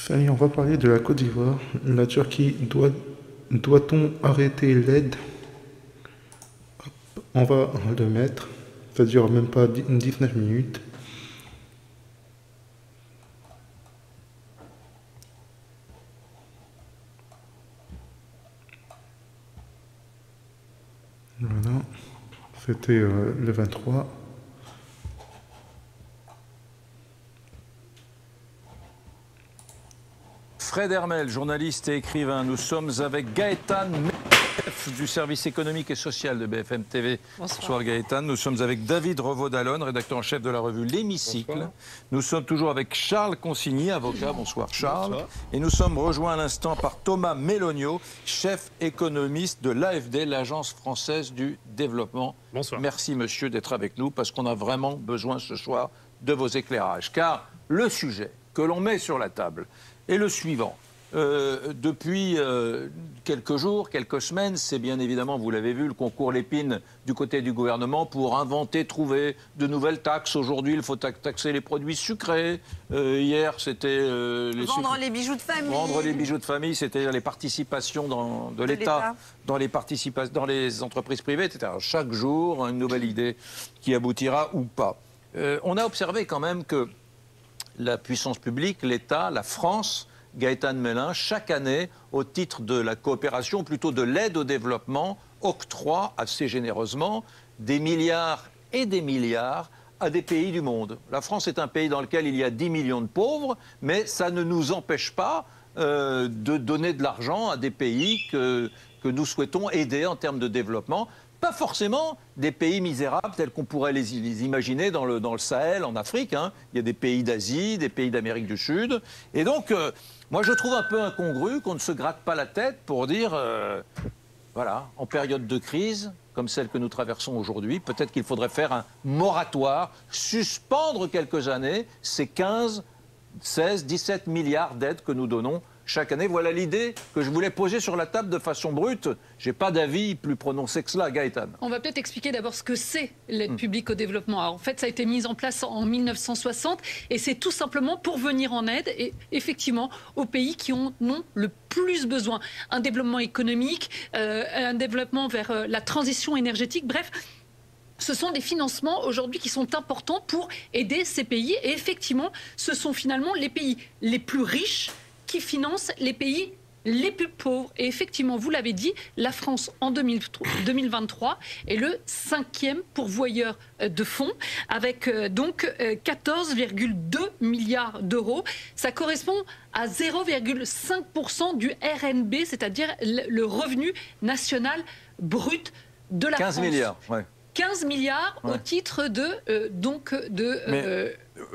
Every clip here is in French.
Allez, on va parler de la Côte d'Ivoire. La Turquie, doit-on arrêter l'aide? On va le mettre. Ça dure même pas 19 minutes. Voilà. C'était le 23. Fred Hermel, journaliste et écrivain. Nous sommes avec Gaëtan du service économique et social de BFM TV. Bonsoir Gaëtan. Nous sommes avec David Revaud-Dallon, rédacteur en chef de la revue L'Hémicycle. Bonsoir. Nous sommes toujours avec Charles Consigny, avocat. Bonsoir Charles. Bonsoir. Et nous sommes rejoints à l'instant par Thomas Mélonio, chef économiste de l'AFD, l'Agence française du développement. Bonsoir. Merci monsieur d'être avec nous parce qu'on a vraiment besoin ce soir de vos éclairages. Car le sujet que l'on met sur la table est le suivant. Depuis quelques jours, quelques semaines, c'est bien évidemment, vous l'avez vu, le concours Lépine du côté du gouvernement pour inventer, trouver de nouvelles taxes. Aujourd'hui, il faut taxer les produits sucrés. Hier, c'était... Vendre les bijoux de famille. Vendre les bijoux de famille, c'était les participations de l'État dans les entreprises privées, etc. Chaque jour, une nouvelle idée qui aboutira ou pas. On a observé quand même que la puissance publique, l'État, la France, Gaëtan Mélin, chaque année, au titre de la coopération, plutôt de l'aide au développement, octroie assez généreusement des milliards et des milliards à des pays du monde. La France est un pays dans lequel il y a 10 millions de pauvres, mais ça ne nous empêche pas de donner de l'argent à des pays que nous souhaitons aider en termes de développement. Pas forcément des pays misérables tels qu'on pourrait les imaginer dans le Sahel, en Afrique. Hein. Il y a des pays d'Asie, des pays d'Amérique du Sud. Et donc, moi, je trouve un peu incongru qu'on ne se gratte pas la tête pour dire, voilà, en période de crise, comme celle que nous traversons aujourd'hui, peut-être qu'il faudrait faire un moratoire, suspendre quelques années ces 15, 16, 17 milliards d'aides que nous donnons chaque année. Voilà l'idée que je voulais poser sur la table de façon brute. Je n'ai pas d'avis plus prononcé que cela, Gaëtan. On va peut-être expliquer d'abord ce que c'est l'aide publique au développement. Alors, en fait, ça a été mis en place en 1960 et c'est tout simplement pour venir en aide, et effectivement, aux pays qui en ont le plus besoin. Un développement économique, un développement vers la transition énergétique, bref. Ce sont des financements aujourd'hui qui sont importants pour aider ces pays. Et effectivement, ce sont finalement les pays les plus riches qui financent les pays les plus pauvres. Et effectivement, vous l'avez dit, la France, en 2023, est le 5e pourvoyeur de fonds, avec donc 14,2 milliards d'euros. Ça correspond à 0,5% du RNB, c'est-à-dire le revenu national brut de la France. 15 milliards, ouais. 15 milliards au titre de...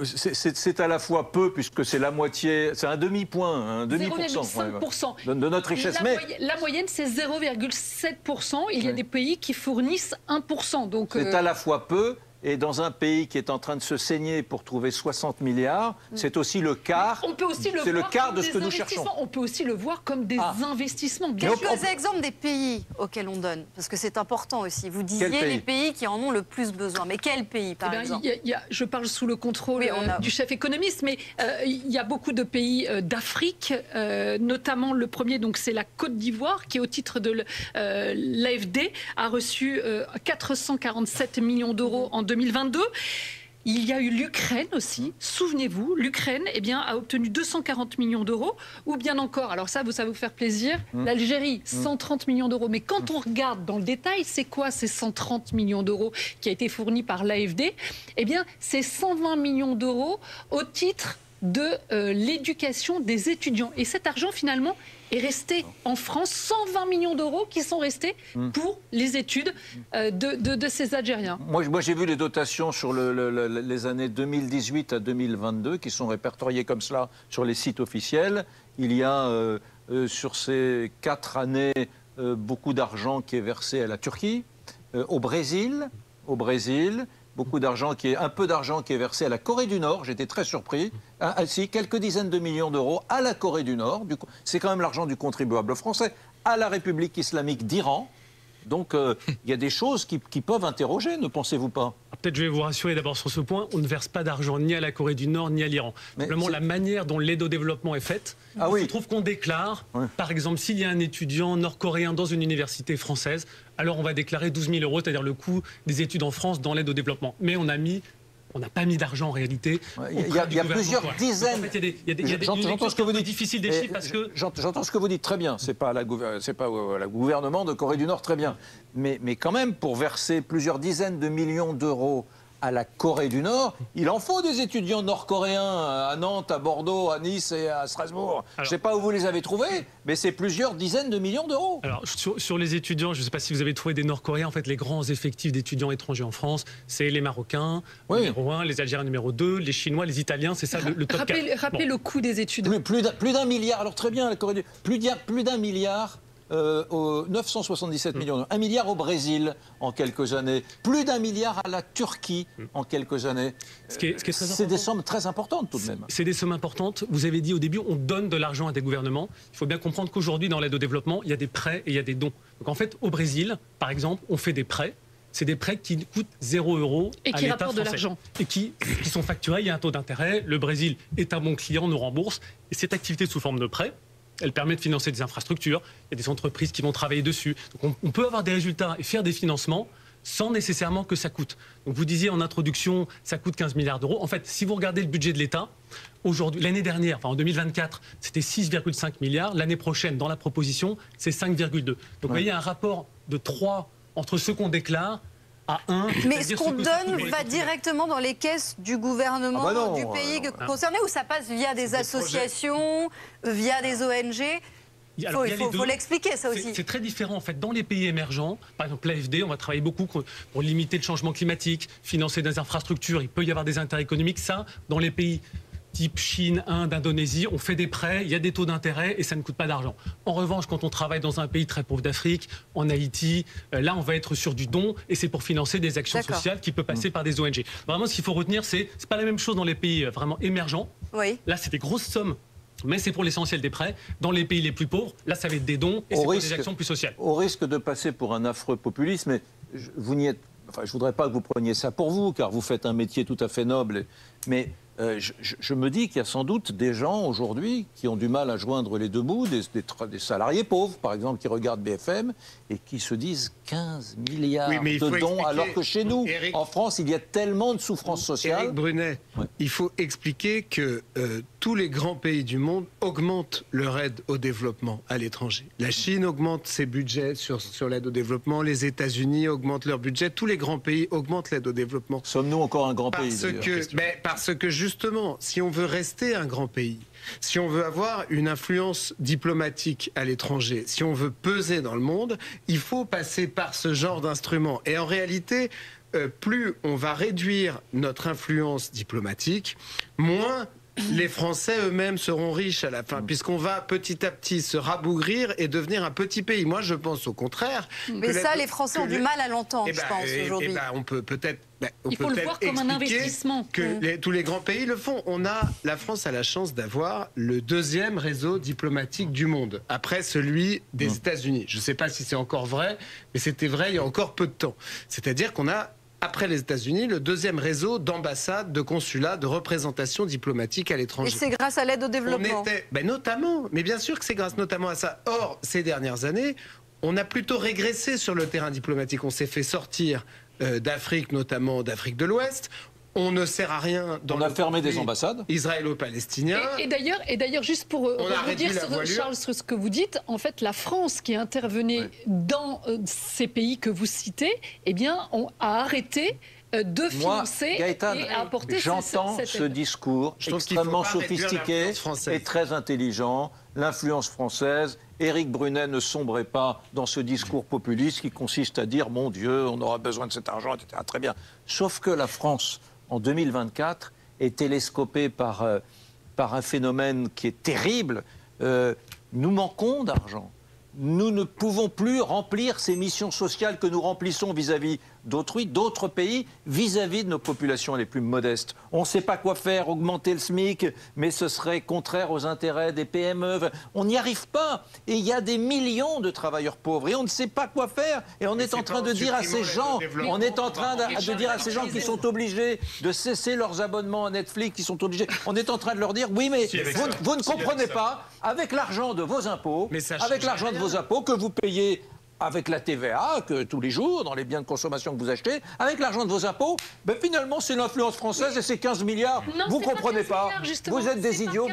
C'est à la fois peu, puisque c'est la moitié, c'est un demi-point, 0,5% de notre richesse. La moyenne, c'est 0,7%. Il y a des pays qui fournissent 1%. Donc c'est à la fois peu, et dans un pays qui est en train de se saigner pour trouver 60 milliards, c'est aussi le quart. C'est le quart de ce que nous cherchons. On peut aussi le voir comme des investissements. Quelques exemples des pays auxquels on donne, parce que c'est important aussi. Vous disiez les pays qui en ont le plus besoin. Mais quels pays, par exemple? Je parle sous le contrôle du chef économiste, mais il y a beaucoup de pays d'Afrique, notamment le premier, donc c'est la Côte d'Ivoire, qui au titre de l'AFD a reçu 447 millions d'euros en 2022. Il y a eu l'Ukraine aussi. Souvenez-vous, l'Ukraine a obtenu 240 millions d'euros. Ou bien encore, alors ça va vous faire plaisir, l'Algérie, 130 millions d'euros. Mais quand on regarde dans le détail, c'est quoi ces 130 millions d'euros qui a été fournis par l'AFD? Eh bien, c'est 120 millions d'euros au titre de l'éducation des étudiants. Et cet argent, finalement, est resté en France, 120 millions d'euros qui sont restés pour les études de ces Algériens. Moi j'ai vu les dotations sur les années 2018 à 2022 qui sont répertoriées comme cela sur les sites officiels. Il y a sur ces 4 années beaucoup d'argent qui est versé à la Turquie, au Brésil, un peu d'argent qui est versé à la Corée du Nord, j'étais très surpris, ainsi quelques dizaines de millions d'euros à la Corée du Nord, c'est quand même l'argent du contribuable français, à la République islamique d'Iran. Donc il y a des choses qui peuvent interroger, ne pensez-vous pas? peut-être je vais vous rassurer d'abord sur ce point, on ne verse pas d'argent ni à la Corée du Nord ni à l'Iran. Simplement la manière dont l'aide au développement est faite, il se trouve qu'on déclare, par exemple, s'il y a un étudiant nord-coréen dans une université française, alors on va déclarer 12 000 €, c'est-à-dire le coût des études en France dans l'aide au développement. Mais on n'a pas mis d'argent en réalité. Il y a plusieurs dizaines. En fait, il y a j'entends ce que vous dites. Difficile des chiffres parce que j'entends ce que vous dites très bien. C'est pas le gouvernement de Corée du Nord très bien, mais quand même pour verser plusieurs dizaines de millions d'euros à la Corée du Nord, il en faut des étudiants nord-coréens à Nantes, à Bordeaux, à Nice et à Strasbourg. Je ne sais pas où vous les avez trouvés, mais c'est plusieurs dizaines de millions d'euros. Alors, sur les étudiants, je ne sais pas si vous avez trouvé des Nord-Coréens. En fait, les grands effectifs d'étudiants étrangers en France, c'est les Marocains, numéro 1, les Algériens numéro 2, les Chinois, les Italiens, c'est ça le top 4. Rappelez le coût des études. Plus d'un milliard, alors très bien, la Corée du Nord, plus d'un milliard. 977 millions, 1 milliard au Brésil en quelques années, plus d'1 milliard à la Turquie en quelques années. C'est des sommes très importantes tout de même. C'est des sommes importantes. Vous avez dit au début, on donne de l'argent à des gouvernements. Il faut bien comprendre qu'aujourd'hui, dans l'aide au développement, il y a des prêts et il y a des dons. Donc en fait, au Brésil, par exemple, on fait des prêts. C'est des prêts qui coûtent 0 € et qui rapportent de l'argent. Et qui sont facturés, il y a un taux d'intérêt. Le Brésil est un bon client, nous rembourse. Et cette activité sous forme de prêt, elle permet de financer des infrastructures. Il y a des entreprises qui vont travailler dessus. Donc on peut avoir des résultats et faire des financements sans nécessairement que ça coûte. Donc vous disiez en introduction, ça coûte 15 milliards d'euros. En fait, si vous regardez le budget de l'État, aujourd'hui, l'année dernière, en 2024, c'était 6,5 milliards. L'année prochaine, dans la proposition, c'est 5,2. Donc vous voyez un rapport de 3 entre ce qu'on déclare à 1. Mais ce qu'on donne va directement dans les caisses du gouvernement du pays concerné, ou ça passe via des associations, via des ONG? Il faut l'expliquer, ça aussi. C'est très différent, en fait. Dans les pays émergents, par exemple l'AFD, on va travailler beaucoup pour limiter le changement climatique, financer des infrastructures, il peut y avoir des intérêts économiques. Ça, dans les pays type Chine, Inde, Indonésie, on fait des prêts, il y a des taux d'intérêt et ça ne coûte pas d'argent. En revanche, quand on travaille dans un pays très pauvre d'Afrique, en Haïti, là, on va être sur du don et c'est pour financer des actions sociales qui peuvent passer par des ONG. Vraiment, ce qu'il faut retenir, c'est pas la même chose dans les pays vraiment émergents. Là, c'est des grosses sommes. Mais c'est pour l'essentiel des prêts. Dans les pays les plus pauvres, là, ça va être des dons et c'est pour des actions plus sociales. Au risque de passer pour un affreux populiste, mais vous n'y êtes... Enfin, je ne voudrais pas que vous preniez ça pour vous, car vous faites un métier tout à fait noble. Mais je me dis qu'il y a sans doute des gens aujourd'hui qui ont du mal à joindre les deux bouts, des salariés pauvres, par exemple, qui regardent BFM et qui se disent 15 milliards de dons, alors que chez nous, en France, il y a tellement de souffrance sociale. Éric Brunet, il faut expliquer que tous les grands pays du monde augmentent leur aide au développement à l'étranger. La Chine augmente ses budgets sur l'aide au développement, les États-Unis augmentent leur budget, tous les grands pays augmentent l'aide au développement. Sommes-nous encore un grand pays Parce que justement, si on veut rester un grand pays, si on veut avoir une influence diplomatique à l'étranger, si on veut peser dans le monde, il faut passer par ce genre d'instruments. Et en réalité, plus on va réduire notre influence diplomatique, moins les Français eux-mêmes seront riches à la fin, puisqu'on va petit à petit se rabougrir et devenir un petit pays. Moi, je pense au contraire. Mais ça, les Français ont du mal à l'entendre, je pense, aujourd'hui. On peut peut-être... Il faut le voir comme un investissement. Tous les grands pays le font. La France a la chance d'avoir le deuxième réseau diplomatique du monde, après celui des États-Unis. Je ne sais pas si c'est encore vrai, mais c'était vrai il y a encore peu de temps. C'est-à-dire qu'on a, après les États-Unis, le deuxième réseau d'ambassades, de consulats, de représentations diplomatiques à l'étranger. Et c'est grâce à l'aide au développement. Notamment, mais bien sûr que c'est grâce notamment à ça. Or, ces dernières années, on a plutôt régressé sur le terrain diplomatique. On s'est fait sortir d'Afrique, notamment d'Afrique de l'Ouest. On ne sert à rien dans On a fermé des ambassades israélo-palestinien. Et d'ailleurs, juste pour rebondir sur Charles, sur ce que vous dites, en fait, la France qui intervenait dans ces pays que vous citez, eh bien, a arrêté de financer Gaëtan, et apporter j'entends ce discours extrêmement sophistiqué et très intelligent, l'influence française. Éric Brunet ne sombrait pas dans ce discours populiste qui consiste à dire « Mon Dieu, on aura besoin de cet argent, etc. » Très bien. Sauf que la France, en 2024, est télescopée par un phénomène qui est terrible. Nous manquons d'argent. Nous ne pouvons plus remplir ces missions sociales que nous remplissons vis-à-vis d'autrui, d'autres pays vis-à-vis de nos populations les plus modestes. On ne sait pas quoi faire, augmenter le SMIC, mais ce serait contraire aux intérêts des PME. On n'y arrive pas. Et il y a des millions de travailleurs pauvres et on ne sait pas quoi faire. Et on est en train de dire à ces gens, qui sont obligés de cesser leurs abonnements à Netflix, qui sont obligés, on est en train de leur dire, oui, mais vous ne comprenez pas, avec l'argent de vos impôts, que vous payez avec la TVA, que tous les jours, dans les biens de consommation que vous achetez, avec l'argent de vos impôts, ben finalement, c'est l'influence française et c'est 15 milliards. Non, vous ne comprenez pas. Vous êtes des idiots.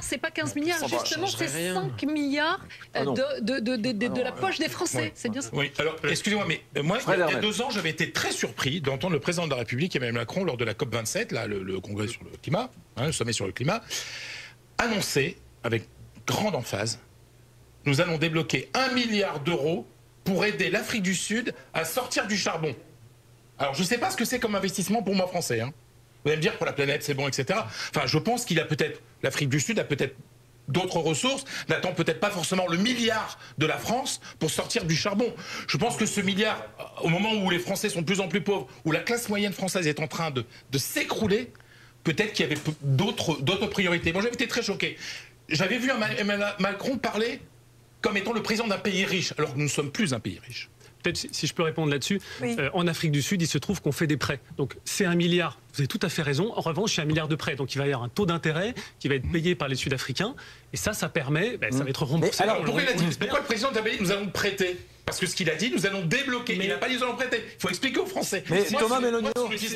C'est pas 15 milliards, justement, c'est 5 milliards de la poche des Français. Oui. C'est bien ça. Oui, alors, excusez-moi, mais moi, il y a 2 ans, j'avais été très surpris d'entendre le président de la République, Emmanuel Macron, lors de la COP27, là, le congrès sur le climat, le sommet sur le climat, annoncer, avec grande emphase, nous allons débloquer 1 milliard d'euros pour aider l'Afrique du Sud à sortir du charbon. Alors, je ne sais pas ce que c'est comme investissement pour moi français. Hein. Vous allez me dire, pour la planète, c'est bon, etc. Enfin, je pense qu'il a peut-être, l'Afrique du Sud a peut-être d'autres ressources, n'attend peut-être pas forcément le milliard de la France pour sortir du charbon. Je pense que ce milliard, au moment où les Français sont de plus en plus pauvres, où la classe moyenne française est en train de s'écrouler, peut-être qu'il y avait d'autres priorités. Moi, j'avais été très choqué. J'avais vu Emmanuel Macron parler comme étant le président d'un pays riche, alors que nous ne sommes plus un pays riche. Peut-être si je peux répondre là-dessus, oui. En Afrique du Sud, il se trouve qu'on fait des prêts. Donc c'est 1 milliard, vous avez tout à fait raison. En revanche, c'est 1 milliard de prêts. Donc il va y avoir un taux d'intérêt qui va être payé par les Sud-Africains. Et ça permet, ça va être remboursé. Alors pourquoi le président d'Abbaye nous allons prêter ? Parce que ce qu'il a dit, nous allons débloquer. Il n'a pas dit nous allons prêter. Il faut expliquer aux Français. Mais Thomas Meloniot, c'est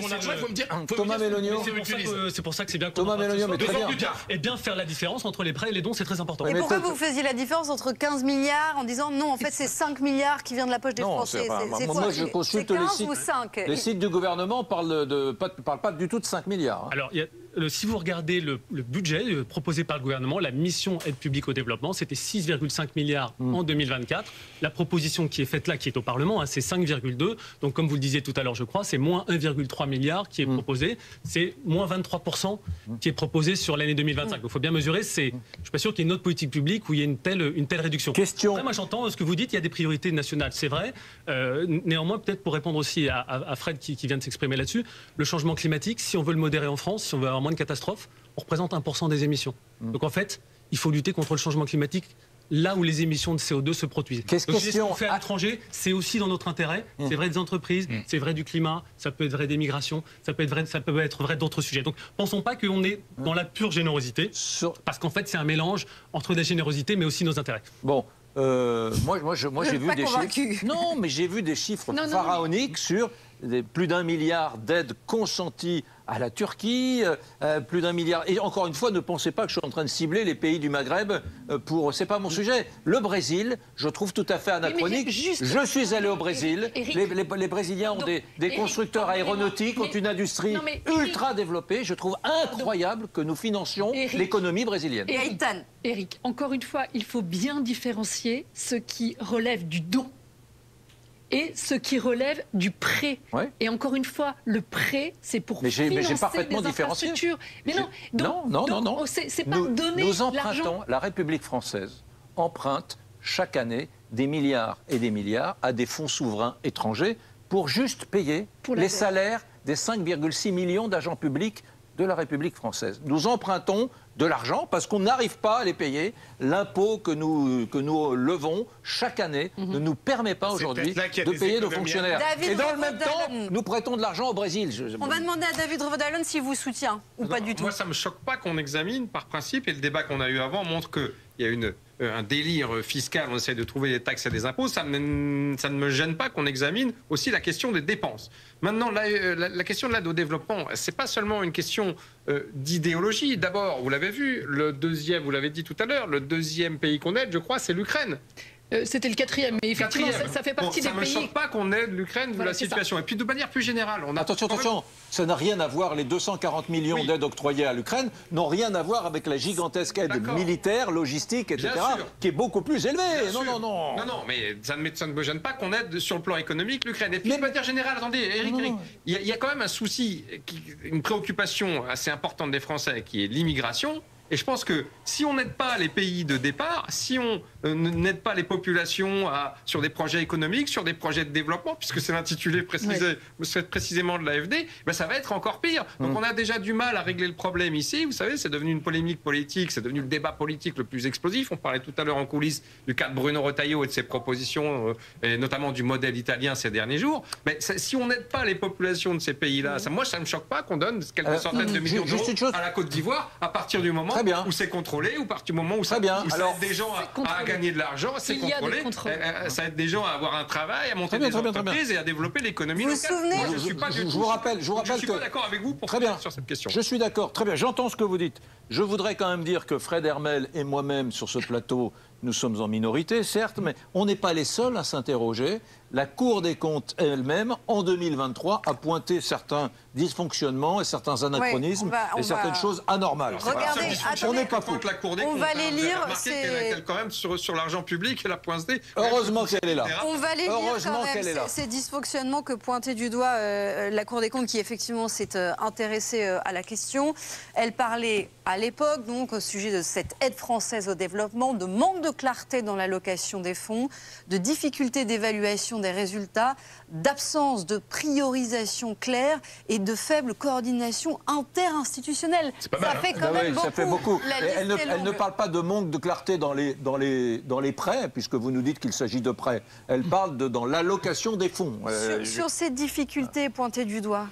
pour ça que c'est bien Thomas Meloniot, mais très bien. Et bien faire la différence entre les prêts et les dons, c'est très important. Et pourquoi vous faisiez la différence entre 15 milliards en disant non, en fait c'est 5 milliards qui viennent de la poche des Français? Moi je consulte les sites du gouvernement parlent pas du tout de 5 milliards. Alors si vous regardez le budget proposé par le gouvernement, la mission aide publique au développement, c'était 6,5 milliards en 2024. La proposition qui est faite là, qui est au Parlement, c'est 5,2. Donc comme vous le disiez tout à l'heure, je crois, c'est moins 1,3 milliard qui est proposé. C'est moins 23% qui est proposé sur l'année 2025. Donc il faut bien mesurer. Je ne suis pas sûr qu'il y ait une autre politique publique où il y ait une telle réduction. Question. Après, moi j'entends ce que vous dites, il y a des priorités nationales, c'est vrai. Néanmoins, peut-être pour répondre aussi à Fred qui vient de s'exprimer là-dessus, le changement climatique, si on veut le modérer en France, si on veut avoir moins de catastrophes, on représente 1% des émissions. Donc en fait, il faut lutter contre le changement climatique là où les émissions de CO2 se produisent. Donc ce qu'on fait à l'étranger, c'est aussi dans notre intérêt. C'est vrai des entreprises, c'est vrai du climat, ça peut être vrai des migrations, ça peut être vrai d'autres sujets. Donc pensons pas qu'on est dans la pure générosité, parce qu'en fait c'est un mélange entre la générosité mais aussi nos intérêts. Bon. Moi j'ai vu des chiffres. Non, mais j'ai vu des chiffres pharaoniques sur plus d'1 milliard d'aides consenties à la Turquie, plus d'1 milliard. Et encore une fois, ne pensez pas que je suis en train de cibler les pays du Maghreb c'est pas mon sujet. Le Brésil, je trouve tout à fait anachronique. Je suis allé au Brésil. Les Brésiliens ont des constructeurs aéronautiques, ont une industrie ultra développée. Je trouve incroyable que nous financions l'économie brésilienne. Éric, encore une fois, il faut bien différencier ce qui relève du don et ce qui relève du prêt. Ouais. Et encore une fois, le prêt, c'est pour financer des infrastructures. Mais non, c'est pas donner nous empruntons, la République française emprunte chaque année des milliards et des milliards à des fonds souverains étrangers pour juste payer les salaires des 5,6 millions d'agents publics de la République française. Nous empruntons de l'argent parce qu'on n'arrive pas à les payer. L'impôt que nous levons chaque année ne nous permet pas aujourd'hui de payer nos fonctionnaires. Et dans le même temps, nous prêtons de l'argent au Brésil. On va demander à David Revaudalon s'il vous soutient ou pas du tout. Moi, ça ne me choque pas qu'on examine par principe, et le débat qu'on a eu avant montre qu'il y a un délire fiscal, on essaie de trouver des taxes et des impôts, ça ne me gêne pas qu'on examine aussi la question des dépenses. Maintenant, la question de l'aide au développement, ce n'est pas seulement une question d'idéologie. D'abord, vous l'avez vu, vous l'avez dit tout à l'heure, le deuxième pays qu'on aide, je crois, c'est l'Ukraine. C'était le 4e, mais effectivement, ça fait partie des pays... Ça ne me choque pas qu'on aide l'Ukraine vu la situation. Et puis de manière plus générale... Attention, ça n'a rien à voir, les 240 millions d'aides octroyées à l'Ukraine n'ont rien à voir avec la gigantesque aide militaire, logistique, etc., qui est beaucoup plus élevée. Non, mais ça ne me gêne pas qu'on aide sur le plan économique l'Ukraine. Et puis de manière générale, attendez, Éric, il y a quand même un souci, une préoccupation assez importante des Français qui est l'immigration. Et je pense que si on n'aide pas les pays de départ, si on n'aide pas les populations sur des projets économiques, sur des projets de développement, puisque c'est l'intitulé précisément de l'AFD, ben ça va être encore pire. Donc on a déjà du mal à régler le problème ici. Vous savez, c'est devenu une polémique politique, c'est devenu le débat politique le plus explosif. On parlait tout à l'heure en coulisses du cas de Bruno Retailleau et de ses propositions, et notamment du modèle italien ces derniers jours. Mais si on n'aide pas les populations de ces pays-là, moi ça ne me choque pas qu'on donne quelques centaines de millions d'euros à la Côte d'Ivoire à partir du moment où c'est contrôlé, ou à partir du moment où ça aide des gens à gagner de l'argent, c'est contrôlé, ça aide des gens à avoir un travail, à monter des entreprises et à développer l'économie locale. Je vous rappelle je suis pas d'accord avec vous sur cette question. Je suis d'accord, très bien, j'entends ce que vous dites. Je voudrais quand même dire que Fred Hermel et moi-même sur ce plateau, nous sommes en minorité, certes, mais on n'est pas les seuls à s'interroger. La Cour des comptes elle-même, en 2023, a pointé certains dysfonctionnements et certains anachronismes et certaines choses anormales. Regardez, on n'est pas fou. La Cour des comptes, on va les lire. Qu'elle quand même sur l'argent public, elle a pointé. Heureusement qu'elle est là. On va les lire quand même, ces dysfonctionnements que pointait du doigt la Cour des comptes, qui effectivement s'est intéressée à la question. Elle parlait à l'époque, donc, au sujet de cette aide française au développement, de manque de clarté dans l'allocation des fonds, de difficultés d'évaluation des résultats, d'absence de priorisation claire et de faible coordination interinstitutionnelle. Ça fait quand même beaucoup. Ça fait beaucoup. Elle ne parle pas de manque de clarté dans les prêts, puisque vous nous dites qu'il s'agit de prêts. Elle parle dans l'allocation des fonds. Sur ces difficultés pointées du doigt.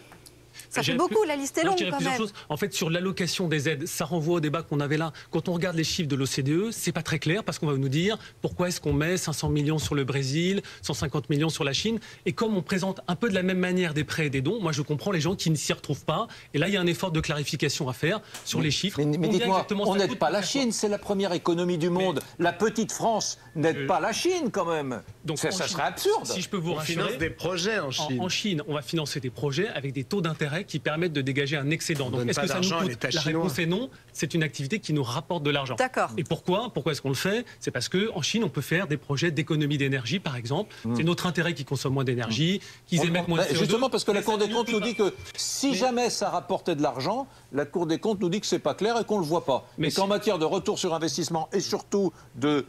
Ça fait beaucoup, la liste est longue quand même. En fait, sur l'allocation des aides, ça renvoie au débat qu'on avait là. Quand on regarde les chiffres de l'OCDE, c'est pas très clair parce qu'on va nous dire pourquoi est-ce qu'on met 500 millions sur le Brésil, 150 millions sur la Chine. Et comme on présente un peu de la même manière des prêts et des dons, moi je comprends les gens qui ne s'y retrouvent pas. Et là, il y a un effort de clarification à faire sur les chiffres. Mais dites-moi, on n'aide pas la Chine, c'est la première économie du monde. La petite France n'aide pas la Chine quand même. Donc ça serait absurde. Si je peux vous rassurer, on finance des projets en Chine. En Chine, on va financer des projets avec des taux d'intérêt qui permettent de dégager un excédent. Donc est-ce que ça nous coûte ? La réponse est non. C'est une activité qui nous rapporte de l'argent. D'accord. Et pourquoi est-ce qu'on le fait ? C'est parce qu'en Chine, on peut faire des projets d'économie d'énergie, par exemple. C'est notre intérêt qu'ils consomment moins d'énergie, qu'ils émettent moins de CO2. Justement parce que la Cour des comptes nous dit que si jamais ça rapportait de l'argent, la Cour des comptes nous dit que c'est pas clair et qu'on le voit pas. Mais qu'en matière de retour sur investissement et surtout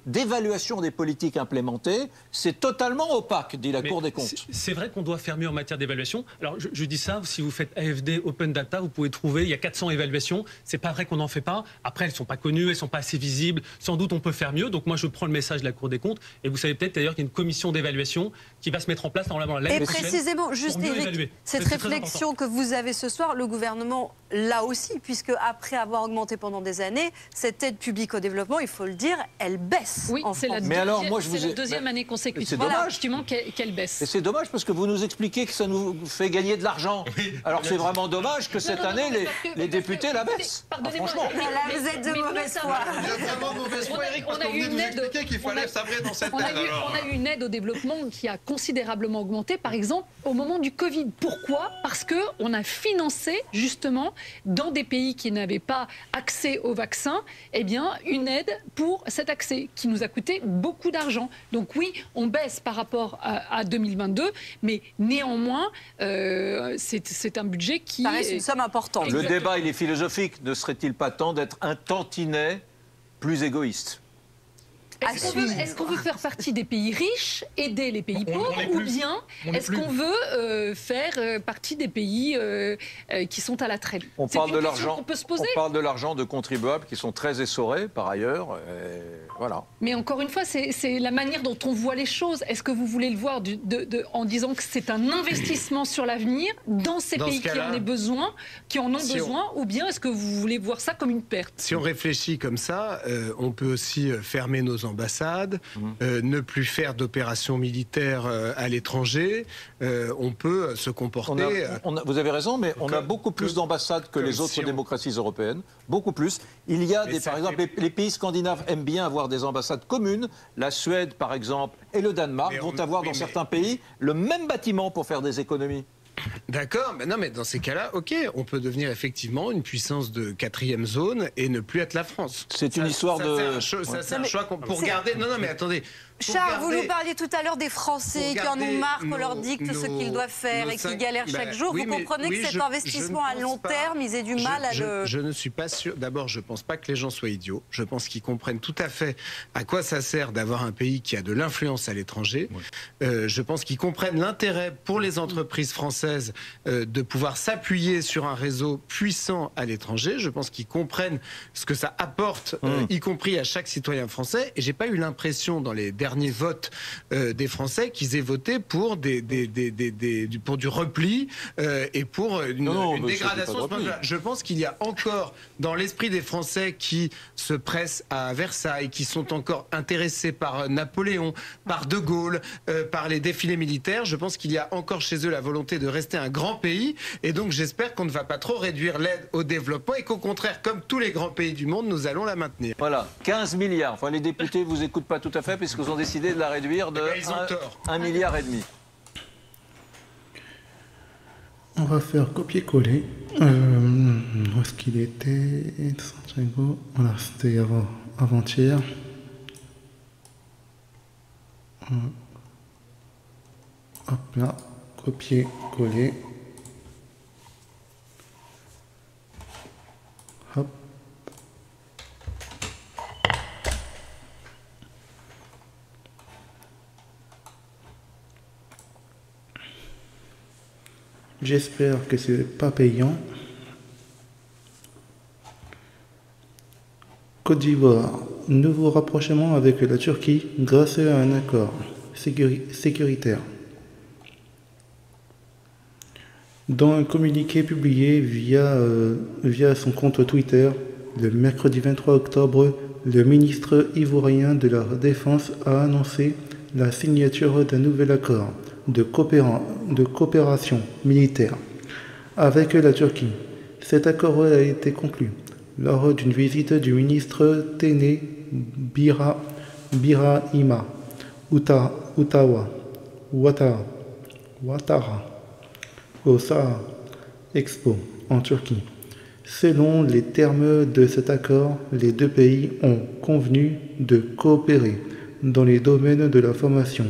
d'évaluation des politiques implémentées, c'est totalement opaque, dit la Cour des comptes. C'est vrai qu'on doit faire mieux en matière d'évaluation. Alors je dis ça, si vous faites AFD, Open Data, vous pouvez trouver, il y a 400 évaluations. C'est pas vrai qu'on n'en fait pas. Après, elles sont pas connues, elles sont pas assez visibles. Sans doute, on peut faire mieux. Donc moi, je prends le message de la Cour des comptes. Et vous savez peut-être d'ailleurs qu'il y a une commission d'évaluation qui va se mettre en place normalement l'année prochaine. Et précisément, juste Éric, cette réflexion que vous avez ce soir, le gouvernement l'a aussi, puisque après avoir augmenté pendant des années, cette aide publique au développement, il faut le dire, elle baisse. Oui, c'est la deuxième année consécutive. C'est dommage. Effectivement, qu'elle baisse. Et c'est dommage parce que vous nous expliquez que ça nous fait gagner de l'argent. Alors c'est vraiment dommage que cette année, les députés la baissent. Franchement. Là, vous êtes de mauvaise foi. Vous êtes vraiment de mauvaise foi, Éric, parce qu'on venait nous expliquer qu'il fallait sabrer dans cette aide. On a eu une aide au développement qui a considérablement augmenté, par exemple, au moment du Covid. Pourquoi ? Parce qu'on a financé, justement, dans des pays qui n'avaient pas accès au vaccin, eh bien, une aide pour cet accès qui nous a coûté beaucoup d'argent. Donc oui, on baisse par rapport à 2022, mais néanmoins, c'est un budget qui... Ça reste une somme importante. Le débat, il est philosophique. Ne serait-il pas temps d'être un tantinet plus égoïste ? Est-ce qu'on veut faire partie des pays riches, aider les pays pauvres, ou bien est-ce qu'on veut faire partie des pays qui sont à la traîne ? On parle de l'argent. On parle de l'argent de contribuables qui sont très essorés par ailleurs. Voilà. Mais encore une fois, c'est la manière dont on voit les choses. Est-ce que vous voulez le voir en disant que c'est un investissement sur l'avenir dans ces pays qui en ont besoin, ou bien est-ce que vous voulez voir ça comme une perte ? Si on réfléchit comme ça, on peut aussi fermer nos ambassades, ne plus faire d'opérations militaires à l'étranger, on peut se comporter... Vous avez raison, mais on a beaucoup plus d'ambassades que les autres démocraties européennes, beaucoup plus. Il y a par exemple, les pays scandinaves aiment bien avoir des ambassades communes. La Suède, par exemple, et le Danemark vont avoir dans certains pays le même bâtiment pour faire des économies. D'accord, mais non, mais dans ces cas-là, ok, on peut devenir effectivement une puissance de 4e zone et ne plus être la France. C'est une histoire de... C'est un choix pour garder... Non, mais attendez, Charles, vous nous parliez tout à l'heure des Français qui en ont marre qu'on leur dicte ce qu'ils doivent faire et qui galèrent chaque jour. Vous comprenez que cet investissement à long terme, ils aient du mal à le... Je ne suis pas sûr. D'abord, je ne pense pas que les gens soient idiots. Je pense qu'ils comprennent tout à fait à quoi ça sert d'avoir un pays qui a de l'influence à l'étranger. Je pense qu'ils comprennent l'intérêt pour les entreprises françaises de pouvoir s'appuyer sur un réseau puissant à l'étranger. Je pense qu'ils comprennent ce que ça apporte, y compris à chaque citoyen français. Et j'ai pas eu l'impression dans les derniers votes des Français qu'ils aient voté pour pour du repli et pour une dégradation. Je pense qu'il y a encore dans l'esprit des Français qui se pressent à Versailles, qui sont encore intéressés par Napoléon, par De Gaulle, par les défilés militaires. Je pense qu'il y a encore chez eux la volonté de rester un grand pays. Et donc j'espère qu'on ne va pas trop réduire l'aide au développement et qu'au contraire, comme tous les grands pays du monde, nous allons la maintenir. Voilà, 15 milliards. Enfin, les députés ne vous écoutent pas tout à fait puisqu'ils ont décidé de la réduire de 1,5 milliard. On va faire copier-coller. Où est-ce qu'il était? Santiago. Voilà, c'était avant-hier. Hop là, copier-coller. Hop. J'espère que c'est pas payant. Côte d'Ivoire, nouveau rapprochement avec la Turquie grâce à un accord sécuritaire. Dans un communiqué publié via son compte Twitter, le mercredi 23 octobre, le ministre ivoirien de la Défense a annoncé la signature d'un nouvel accord de coopération militaire avec la Turquie. Cet accord a été conclu lors d'une visite du ministre Téné Birahima Ouattara au Sahara Expo en Turquie. Selon les termes de cet accord, les deux pays ont convenu de coopérer dans les domaines de la formation.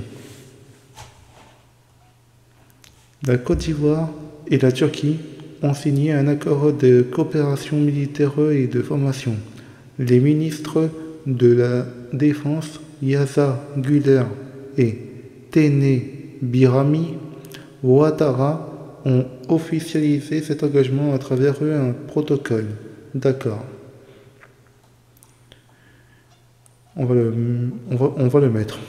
La Côte d'Ivoire et la Turquie ont signé un accord de coopération militaire et de formation. Les ministres de la Défense, Yaza Güler et Téné Birahimi Ouattara, ont officialisé cet engagement à travers un protocole d'accord. On va le mettre.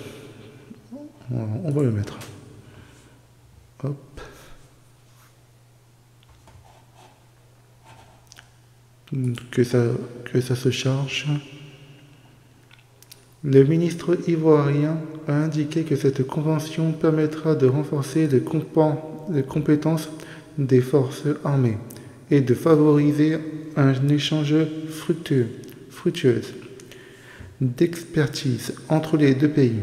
On va le mettre. Hop. Que ça se charge. Le ministre ivoirien a indiqué que cette convention permettra de renforcer les compétences des forces armées et de favoriser un échange fructueux d'expertise entre les deux pays.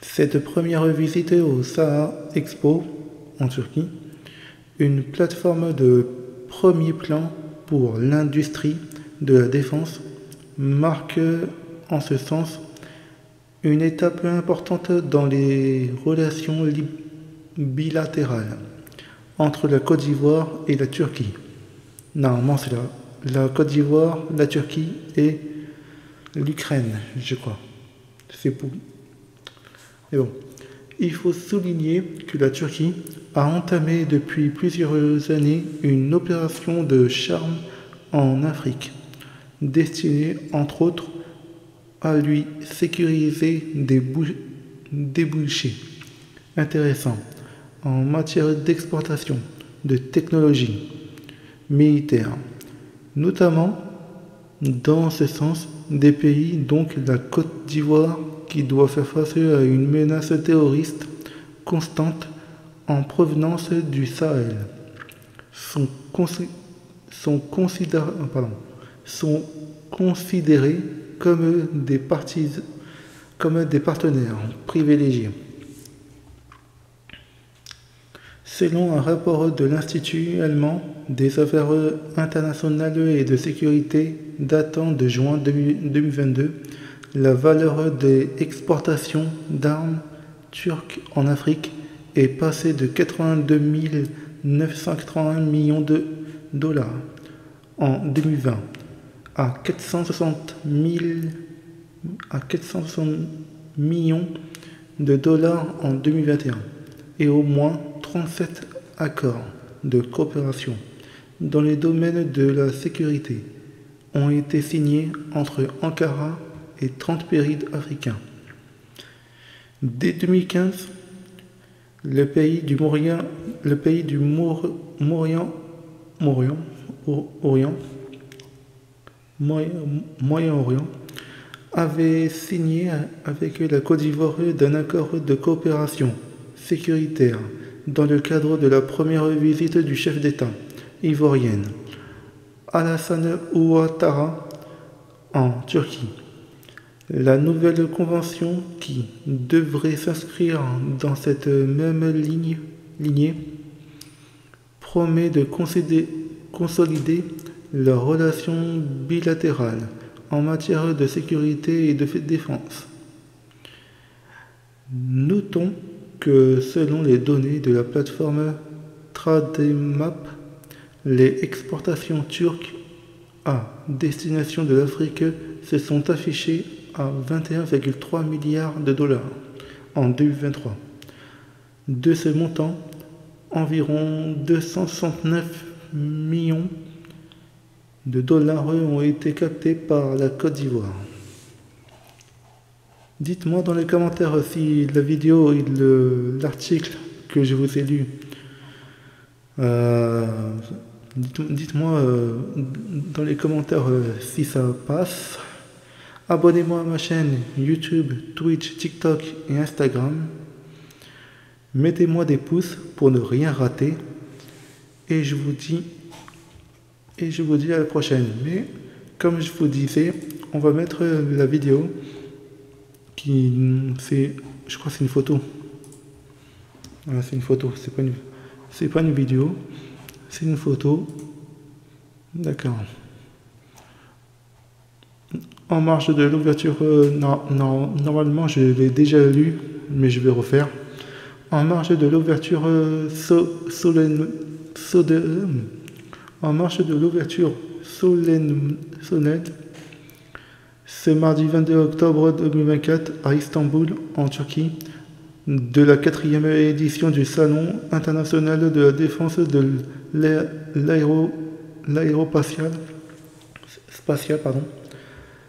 Cette première visite au Sahara Expo en Turquie, une plateforme de premier plan pour l'industrie de la défense, marque en ce sens une étape importante dans les relations bilatérales entre la Côte d'Ivoire et la Turquie. Normalement, c'est la Côte d'Ivoire, la Turquie et l'Ukraine, je crois. C'est pour... Mais bon, il faut souligner que la Turquie a entamé depuis plusieurs années une opération de charme en Afrique, destinée entre autres à lui sécuriser des débouchés intéressants en matière d'exportation de technologies militaires, notamment dans ce sens des pays, donc la Côte d'Ivoire, qui doit faire face à une menace terroriste constante en provenance du Sahel, sont considérés comme des partenaires privilégiés. Selon un rapport de l'Institut allemand des affaires internationales et de sécurité datant de juin 2022, la valeur des exportations d'armes turques en Afrique est passée de 82 981 millions de dollars en 2020 à 460 millions de dollars en 2021 et au moins 37 accords de coopération dans les domaines de la sécurité ont été signés entre Ankara et 30 pays africains. Dès 2015, le pays du Moyen-Orient avait signé avec la Côte d'Ivoire d'un accord de coopération sécuritaire dans le cadre de la première visite du chef d'État ivoirienne Alassane Ouattara en Turquie. La nouvelle convention, qui devrait s'inscrire dans cette même lignée, promet de consolider leurs relations bilatérales en matière de sécurité et de défense. Notons que selon les données de la plateforme Trademap, les exportations turques à destination de l'Afrique se sont affichées à 21,3 milliards de dollars en 2023. De ce montant, environ 269 millions de dollars ont été captés par la Côte d'Ivoire. Dites-moi dans les commentaires si la vidéo et l'article que je vous ai lu, dites-moi dans les commentaires si ça passe. Abonnez-moi à ma chaîne YouTube, Twitch, TikTok et Instagram. Mettez-moi des pouces pour ne rien rater. Et je vous dis à la prochaine. Mais comme je vous disais, on va mettre la vidéo qui fait, je crois que c'est une photo. Voilà, c'est une photo, c'est pas une vidéo, c'est une photo. D'accord. En marge de l'ouverture, normalement je l'ai déjà lu, mais je vais refaire. En marge de l'ouverture solennelle, ce mardi 22 octobre 2024 à Istanbul, en Turquie, de la 4e édition du Salon international de la défense de l'aérospatiale,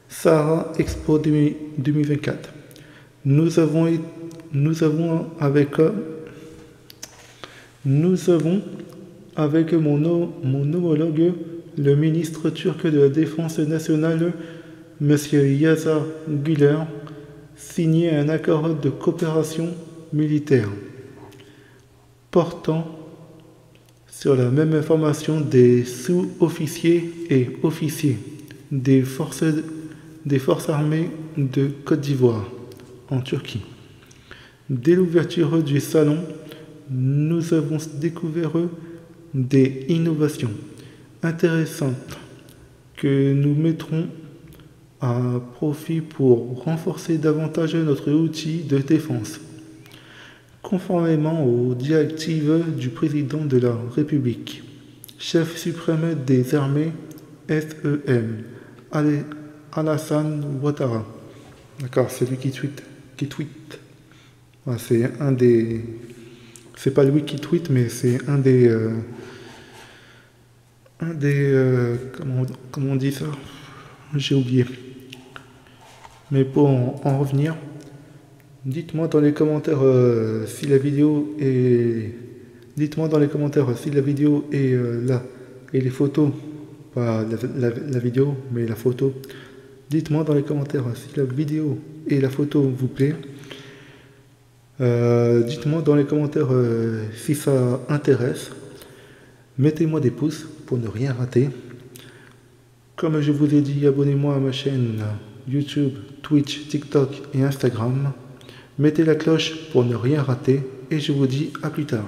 Sahara Expo 2024. Nous avons avec mon homologue, le ministre turc de la Défense nationale, M. Yasa Güler, signé un accord de coopération militaire portant sur la même formation des sous-officiers et officiers des forces armées de Côte d'Ivoire en Turquie. Dès l'ouverture du salon, nous avons découvert des innovations intéressantes que nous mettrons à profit pour renforcer davantage notre outil de défense, conformément aux directives du président de la République, chef suprême des armées SEM, Alassane Ouattara. D'accord, c'est lui qui tweet. Ouais, c'est un des... C'est pas lui qui tweet, mais c'est un des comment on dit ça? J'ai oublié. Mais pour en revenir, dites-moi dans les commentaires si la vidéo est... Dites-moi dans les commentaires si la vidéo est là et les photos, pas la vidéo, mais la photo. Dites-moi dans les commentaires si la vidéo et la photo vous plaît. Dites-moi dans les commentaires si ça intéresse. Mettez-moi des pouces pour ne rien rater. Comme je vous ai dit, abonnez-moi à ma chaîne YouTube, Twitch, TikTok et Instagram. Mettez la cloche pour ne rien rater et je vous dis à plus tard.